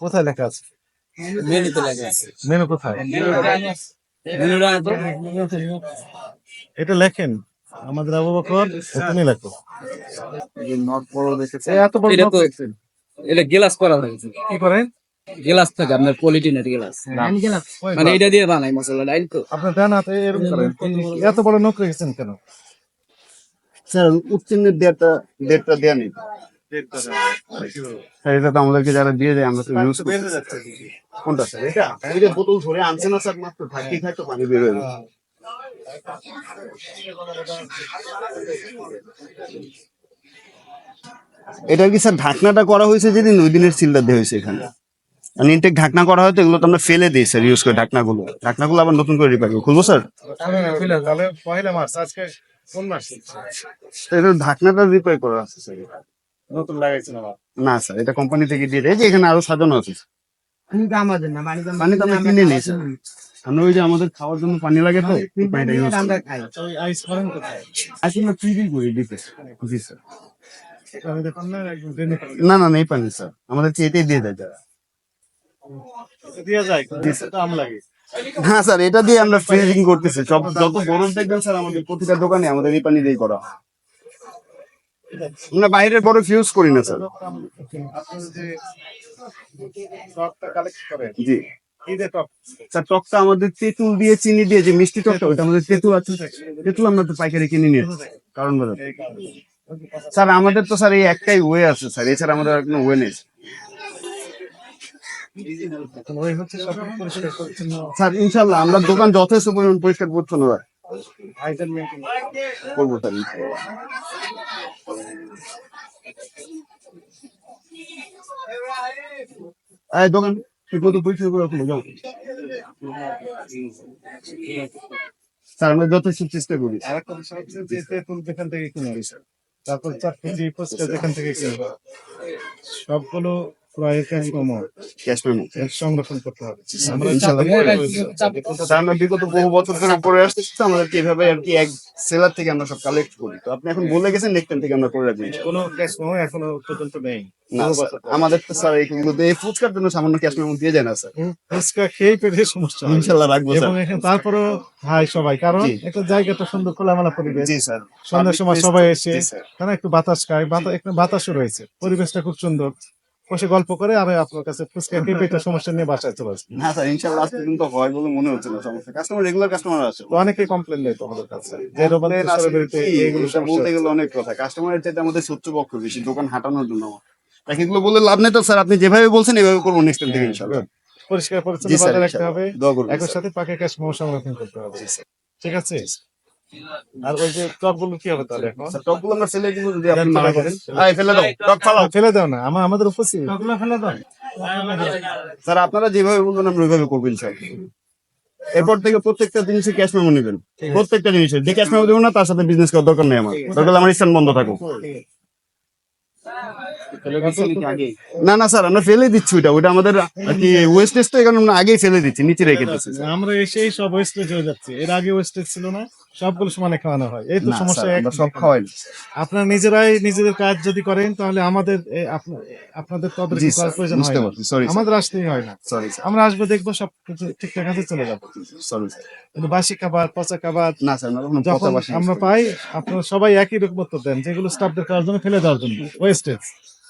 কোথায় লেখা আছে? মেনুতে লেখা আছে। মেনু কোথায়? মেনুটা তো এটা লেখেন আমাদের আবু বকর, তুমি লেখো। নট বড় দেখেছে। এত বড় এটা নখ তো লেখছেন। এটা গ্লাস করা হয়েছে। কি করেন? গ্লাস থাকে আপনার পলিটিনের গ্লাস। ওই মানে ঘর। এটা দিয়ে বানাই মশলা ডাইল তো। আপনার ডান হাতে এরকম করেন। এত বড় নখ রেখেছেন কেন? স্যার উত্তীর্ণের ডেটটা দেয়া নেই স্যার, এটা তো আমাদেরকে যারা দিয়ে দেয় আমরা তো ইউজ বের করি। হয়ে যাচ্ছে। কোনটা স্যার? এটা ওই যে বোতল ধরে আনছে না স্যার, মাত্র ঢাকি খায় তো পানি বের হয়ে যায়। এটা কি স্যার ঢাকনাটা করা হয়েছে যেদিন, ওই দিনের সিলটা দেওয়া হয়েছে এখানে। আর ইনটেক ঢাকনা করা হয় তো এগুলো তো আমরা ফেলে দিই স্যার, ইউজ করে ঢাকনাগুলো আবার নতুন করে রিপেয়ার করবো। খুলবো স্যার? তাহলে পয়লা মার্চ, আজকে কোন মাস? এটা ঢাকনাটা রিপেয়ার করা আছে স্যার। নতুন লাগাইছেন আবার? না স্যার, এটা কোম্পানি থেকে দিয়ে দেয়, যে এখানে আরো সাজানো আছে। পানি তো আমরা কিনে নিই স্যার, আমরা ওই যে আমাদের খাওয়ার জন্য পানি লাগে তো, ওই পানিটা ইউজ করি। ওই আইস করেন কোথায়? আসলে ফ্রিজিং করি ডিপে। জি স্যার। আমি দেখুন না, একদম ডেনে না না, এই পানি স্যার আমাদেরকে এটাই দিয়ে দেয় যারা। দিয়া যায়, কিন্তু দাম লাগে। হ্যাঁ স্যার, এটা দিয়ে আমরা ফ্রিজিং করতেছি। সব যত বরফ দেখবেন স্যার আমাদের প্রতিটা দোকানে আমাদের এই পানি দিয়ে করা হয়। আমরা বাইরের বরফ ইউজ করি না স্যার। আপনারা যে টকটা কালেক্ট করেন, জি এই যে টক, স্যার, টকটা আমাদের তেঁতুল দিয়ে চিনি দিয়ে যে মিষ্টি টকটা, ওটা আমাদের তেঁতুল আছে। তেঁতুল আমরা তো পাইকারি কিনে নিয়ে কারণ বাজার। স্যার আমাদের তো স্যার এই একটাই ওয়ে আছে স্যার, এছাড়া আমাদের আর কোনো ওয়ে নেই এখন ওই হচ্ছে সব পরিষ্কার পরিচ্ছন্ন স্যার। ইনশাল্লাহ আমরা দোকান যথেষ্ট পরিমাণ পরিষ্কার পরিচ্ছন্ন আইটেম মেনটেন। করবো স্যার ইনশাল্লাহ। এই দোকান ঠিক মতো পরিষ্কার করে রাখুন, যাও। স্যার আমরা যথেষ্ট চেষ্টা করি। আর একটা বিষয় হচ্ছে যে তেঁতুল যেখান থেকে কিনে আনি, তারপর চাটনি ফুচকা যেখান থেকে কিনে, সবগুলো প্রায় ক্যাশ মেমো ক্যাশ মেমো সংরক্ষণ করতে হবে। ইনশাল্লাহ স্যার, আমরা বিগত বহু বছর ধরে করে আসতেছি তো, আমাদেরকে এভাবে আর কি এক সেলার থেকে আমরা সব কালেক্ট করি। তো আপনি এখন বলে গেছেন, নেক্সট টাইম থেকে আমরা করে রাখবো। কোনো ক্যাশ মেমো এখনো পর্যন্ত নেই। না স্যার, আমাদের তো স্যার এইগুলো এই ফুচকার জন্য সামান্য ক্যাশ মেমো দিয়ে যায় না স্যার। ফুচকা খেয়ে পেটে সমস্যা হয়। ইনশাল্লাহ রাখবো স্যার। এবং এখানে তারপরও ভাই সবাই, কারণ জি। একটা জায়গাটা সুন্দর খোলামেলা পরিবেশ। জি স্যার। সন্ধ্যার সময় সবাই এসে জি স্যার। তারা একটু বাতাস খায়, একটু বাতাসও রয়েছে, পরিবেশটা খুব সুন্দর, বসে গল্প করে আর আপনার কাছে ফুচকা খেয়ে পেটের সমস্যা নিয়ে বাসায় চলে আসবে। না স্যার, ইনশাল্লাহ আজকে কিন্তু হয় বলে মনে হচ্ছে না সমস্যা। কাস্টমার রেগুলার কাস্টমার আছে। তো অনেকে কমপ্লেন দেয় তোমাদের কাছে যে রোমান্টিক সেলিব্রিটি এইগুলো এটা বলতে গেলে অনেক কথা। কাস্টমারের চাইতে আমাদের শত্রুপক্ষ বেশি, দোকান হাঁটানোর জন্য। তাকে এগুলো বলে লাভ নেই তো স্যার, আপনি যেভাবে বলছেন এভাবে করবো নেক্সট টাইম থেকে ইনশাল্লাহ। পরিষ্কার জি পরিচ্ছন্ন স্যার, বজায় রাখতে হবে, দোয়া করবেন একই স্যার। সাথে পাকে ক্যাশ মেমো সংরক্ষণ করতে হবে। ঠিক আছে? আর ওই যে টকগুলো কি হবে তাহলে এখন? স্যার, টকগুলো আমরা ফেলে দিব যদি আপনি মানা করেন। এই ফেলে দাও, টক ফালাও। ফেলে দাও না, আমাদের উপস্থিত টকগুলো ফেলে দাও। স্যার আপনারা যেভাবে বলবেন আমরা ওইভাবে করবো ইনশাল্লাহ। এরপর থেকে প্রত্যেকটা জিনিসে ক্যাশ মেমো নেবেন, প্রত্যেকটা জিনিসের। যে ক্যাশ মেমো দেবো না তার সাথে বিজনেস করার দরকার নেই আমার, দরকার হলে আমার স্ট্যান্ড বন্ধ থাকুক। না না স্যার, আমরা ফেলে দিচ্ছি ওইটা আমাদের আর কি ওয়েস্টেজ, তো এখানে আমরা আগেই ফেলে দিচ্ছি, নিচে রেখে দিচ্ছি। আমরা এসেই সব ওয়েস্টেজ হয়ে যাচ্ছে, এর আগে ওয়েস্টেজ ছিল না, সবগুলো সমানে খাওয়ানো হয়, এই তো না সমস্যা। স্যার, আমরা সব খাওয়াই। আপনারা নিজেরাই নিজেদের কাজ যদি করেন তাহলে আমাদের আপনাদের তদারকি জি করার স্যার, প্রয়োজন হয় বুঝতে না। পারছি, সরি আমাদের আসতেই হয় না, সরি স্যার, আমরা আসবো, দেখবো সব কিছু ঠিকঠাক আছে, চলে যাবো। Sorry sir. কিন্তু বাসি খাবার, পচা খাবার না স্যার, আমরা কখনো যখন পচা বাসি আমরা পাই, আপনারা সবাই একই রকম উত্তর দেন, যেগুলো স্টাফদের খাওয়ার জন্য, ফেলে দেওয়ার জন্য, ওয়েস্টেজ,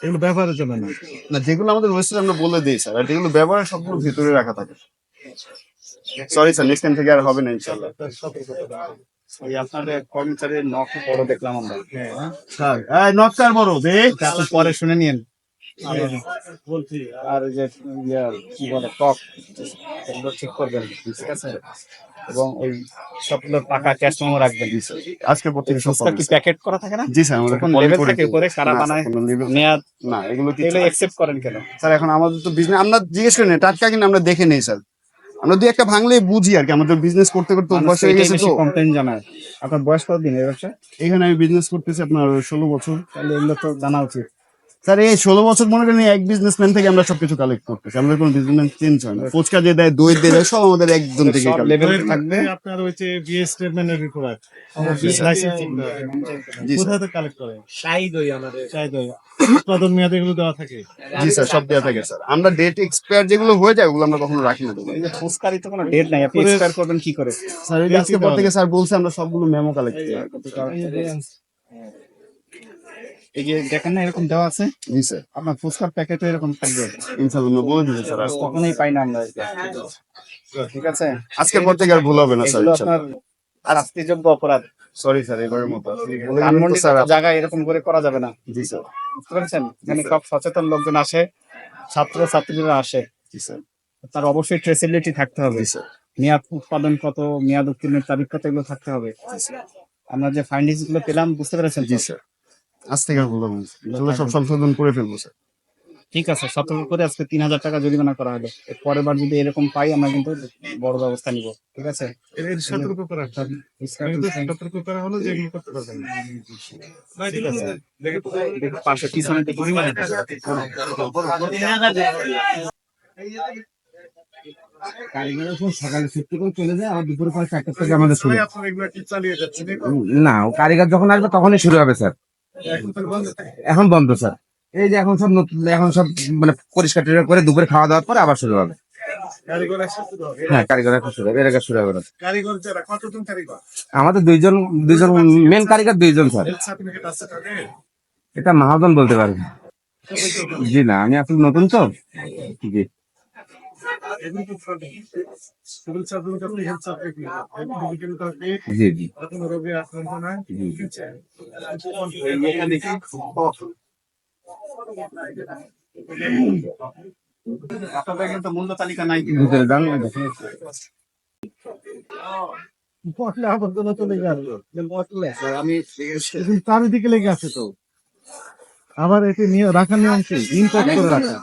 এগুলো ব্যবহারের জন্য না। না, যেগুলো আমাদের ওয়েস্টেজ আমরা বলে দিই স্যার, আর যেগুলো ব্যবহার সবগুলো ভিতরে রাখা থাকে। সরি স্যার, নেক্সট টাইম থেকে আর হবে না ইনশাল্লাহ। এই আপনাদের কর্মচারীর নখ বড় দেখলাম আমরা। স্যার এই নট কার বড় দে, আপনি পরে শুনে নিন। বলছি আর এই যে কি বলে টক, এগুলো ঠিক করবেন, ঠিক আছে? এবং ওই সবগুলো পাকা ক্যাশ মেমো রাখবেন। আজকে প্রত্যেক ফুচকা কি প্যাকেট করা থাকে না? জি স্যার, আমাদের তখন লেভেল থাকে উপরে, কারা বানায়, মেয়াদ, না এগুলো কি এগুলো অ্যাকসেপ্ট করেন কেন? স্যার? এখন আমাদের তো বিজনেস, আমরা জিজ্ঞেস করি না টাটকা কিনা, আমরা দেখে নেই স্যার। আমরা দুই একটা ভাঙলে বুঝি আর কি, আমাদের বিজনেস করতে করতে অভ্যাস হয়ে গেছে তো। কমপ্লেন জানায়। আপনার বয়স কত দিন এই ব্যবসা? এখানে আমি বিজনেস করতেছি আপনার 16 বছর। তাহলে এগুলো তো জানা উচিত। স্যার এই 16 বছর মনে করেন এক বিজনেসম্যান থেকে আমরা সবকিছু কালেক্ট করতেছি, আমাদের কোনো বিজনেসম্যান চেঞ্জ হয় না। ফুচকা যে দেয়, দই দিয়ে দেয়, সব আমাদের একজন থেকে সব collect। লেভেল দইয়ের থাকবে। আপনার ওই যে বিএস স্টেটমেন্টের রিপোর্ট BSc লাইসেন্সিং জি কোথা স্যার, থেকে কালেক্ট করে শাহী দই আমাদের চাই দই উৎপাদন মেয়াদ এগুলো দেওয়া থাকে জি স্যার, সব দেওয়া থাকে স্যার। আমরা ডেট এক্সপায়ার যেগুলো হয়ে যায় ওগুলো আমরা কখনো রাখি না। এই যে ফুচকারই তো কোনো ডেট নাই, আপনি পুরো- এক্সপায়ার করবেন কি করে? স্যার এই যে আজকে পর থেকে স্যার বলছে আমরা সবগুলো মেমো কালেক্ট করি। এই যে দেখেন না এরকম দেওয়া আছে, জি স্যার, আপনার ফুচকার প্যাকেটও এরকম থাকবে। ইনশাআল্লাহ আমরা বলে দিচ্ছি স্যার। কখনোই পাই না আমরা এটা। ঠিক আছে, আজকের পর থেকে আর ভুল হবে না স্যার, এগুলো ইনশাআল্লাহ। আপনার শাস্তিযোগ্য অপরাধ। সরি স্যার, এবারের মতো আপনি বলে দিলেন তো ধানমন্ডির স্যার। মতো জায়গায় এরকম করে করা যাবে না, জি স্যার, বুঝতে পেরেছেন? এখানে সব সচেতন লোকজন আসে, ছাত্র ছাত্রীরা আসে, জি স্যার, তার অবশ্যই ট্রেসিবিলিটি থাকতে হবে। জি স্যার, মেয়াদ উৎপাদন কত, মেয়াদ উত্তীর্ণের তারিখ কত, এগুলো থাকতে হবে। আমরা যে ফাইন্ডিংস গুলো পেলাম, বুঝতে পেরেছেন? জি স্যার, আজ থেকে আর ভুল হবে না স্যার। ইনশাআল্লাহ সব সংশোধন করে ফেলবো স্যার। ঠিক আছে, সতর্ক করে আজকে 3,000 টাকা জরিমানা করা হলো। এর পরের বার যদি এরকম পাই আমরা কিন্তু বড় ব্যবস্থা নিব। ঠিক আছে, এর সতর্ক করা কিন্তু সতর্ক করা হলো যে এগুলো করতে পারবেন না ঠিক আছে পাশে পিছনে দেখি। কারিগরের উপর সকালে ছুটি করে চলে যায়, আর দুপুরে প্রায় 4টা থেকে আমাদের শুরু। ভাই, আপনারা এগুলো কি চালিয়ে যাচ্ছেন না, ও কারিগর যখন আসবে তখনই শুরু হবে স্যার। এখন তো বন্ধ এখন বন্ধ স্যার। এই যে এখন সব নতুন, এখন সব মানে পরিষ্কার টরিষ্কার করে দুপুরে খাওয়া দাওয়ার পরে আবার শুরু হবে। কারিগর আসছে শুরু হবে হ্যাঁ, কারিগর এখন শুরু হবে, এর আগে শুরু হবে না। কারিগর যারা কতজন কারিগর আমাদের দুইজন মেন কারিগর, দুইজন স্যার। হেলথ সার্টিফিকেট আছে তাদের এটা মহাজন বলতে পারবে। জি না, আমি আসলে নতুন তো। জি এগুলো তো সিভিল সার্টিফিকেট আপনি হেলথ সার্টিফিকেট জি জি কোনো রোগে আক্রান্ত নয় জি। ঠিক আছে আপনাদের কিন্তু মূল্য তালিকা নাই কিন্তু। ভিতরে দাম বটলে আবর্জনা চলে গেল স্যার, আমি চারিদিকে লেগে আছে তো আবার এটি নিয়ে রাখার নিয়ম কি ইনপ্যাক্ট করে রাখা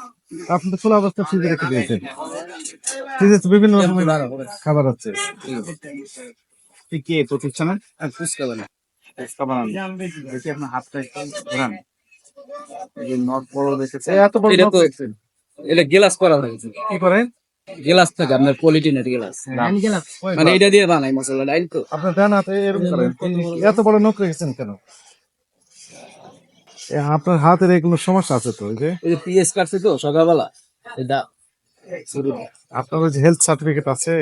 আপনি তো খোলা অবস্থা ফ্রিজে রেখে দিয়েছেন ফ্রিজে তো বিভিন্ন রকমের খাবার হচ্ছে ঠিক কি প্রতিষ্ঠানে ফুচকা বানান, ফুচকা বানান দেখি আপনার হাতটা একটু ঘোরান। এই যে নট বড় দেখেছে, এত বড় এটা নখ তো- দেখছেন। এটা গ্লাস করা হয়েছে, কি করেন গ্লাস থাকে আপনার পলিটিনের গ্লাস, ওই মানে বাপ। এটা দিয়ে বানাই মশলা ডাইল তো। আপনার ডান হাতে এরকম করেন এত বড় নখ রেখেছেন কেন আপনার হাতের এগুলো সমস্যা আছে তো ওই যে ওই যে পিএস কাটছে তো সকালবেলা, এটা আপনার ওই যে হেলথ সার্টিফিকেট আছে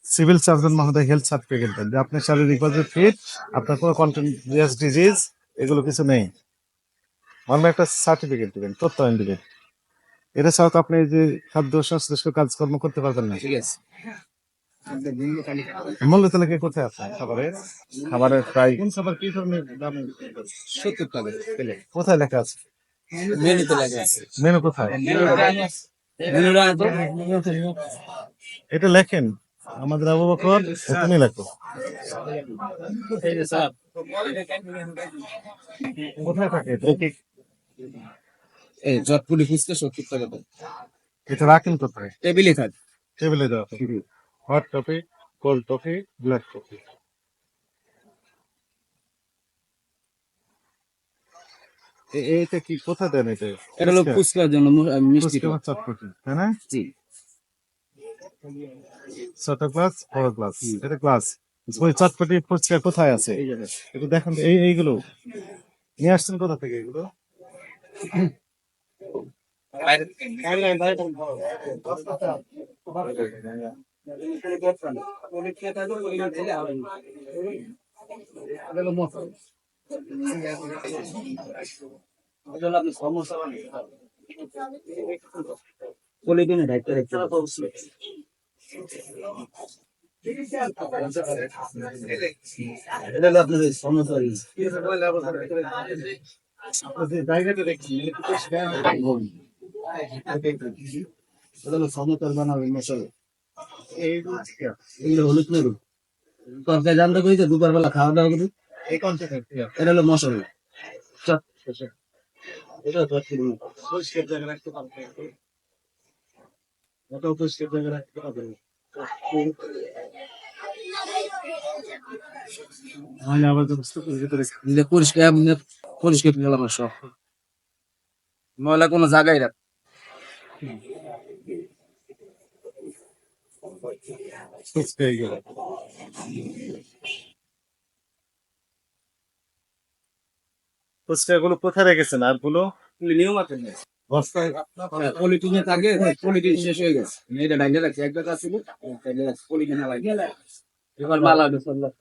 সিভিল সার্জন মহোদয় হেলথ সার্টিফিকেট দেন যে আপনার শারীরিকভাবে ফিট আপনার কোনো কন্টিনিউয়াস ডিজিজ এগুলো কিছু নেই অন্য একটা সার্টিফিকেট দিবেন তথ্যায়ন দিবেন এটা ছাড়া তো আপনি এই যে খাদ্য সংশ্লিষ্ট কাজকর্ম করতে পারবেন না ঠিক আছে। মূল্য তালিকা কোথায় আছে খাবারের খাবারের প্রায় কোন খাবার কি ধরনের দাম 70 টাকা কোথায় লেখা আছে মেনুতে লেখা আছে। মেনু কোথায় মেনুটা তো এটা লেখেন আমাদের আবু বকর তুমি লেখো এই যে স্যার, কোথায় থাকে এটা? এই জটপুরি ফুচকা 70 টাকা তো এটা রাখেন কোথায় টেবিলে থাকে। টেবিলে দেওয়া hot coffee cold coffee black coffee এইটা কি কোথায় দেন এটা এটা হলো ফুচকার জন্য মিষ্টি ফুচকা বা চটপটি তাই না জি। ছোট গ্লাস বড় গ্লাস এটা গ্লাস ওই চটপটি ফুচকা কোথায় আছে একটু দেখেন তো, এইগুলো নিয়ে আসছেন কোথা থেকে এগুলো পলিটিনের দায়িত্ব দেখতে হবে। এটা হলো আপনার সমস্যা। জায়গাটা দেখছি এটা হলো সমতল বানাবে মশলা। এইগুলো ঠিক আছে। এগুলো হলুদ নেবো তরকারি জানতে করি তো দুপুর বেলা খাওয়া দাওয়া করি। এই কন্টেনার এটা হলো মশলা। এটা পরিষ্কার জায়গা রাখতে পারবে ওটাও পরিষ্কার জায়গা রাখতে পারবে আবার তো বুঝতে পারি ভিতরে পরিষ্কার পরিষ্কার গেলাম সব। ময়লা কোনো জায়গায় রাখ ফুচকা এগুলো ফুচকা গুলো কোথায় রেখেছেন আর গুলো নিয়ম আছে বস্তায় পলিটিনে থাকে পলিটিন শেষ হয়ে গেছে এটা ডাইলে রাখছি এক জায়গা ছিল ডাইলে রাখছি পলিটিনে লাগে এবার মালা বিসমিল্লাহ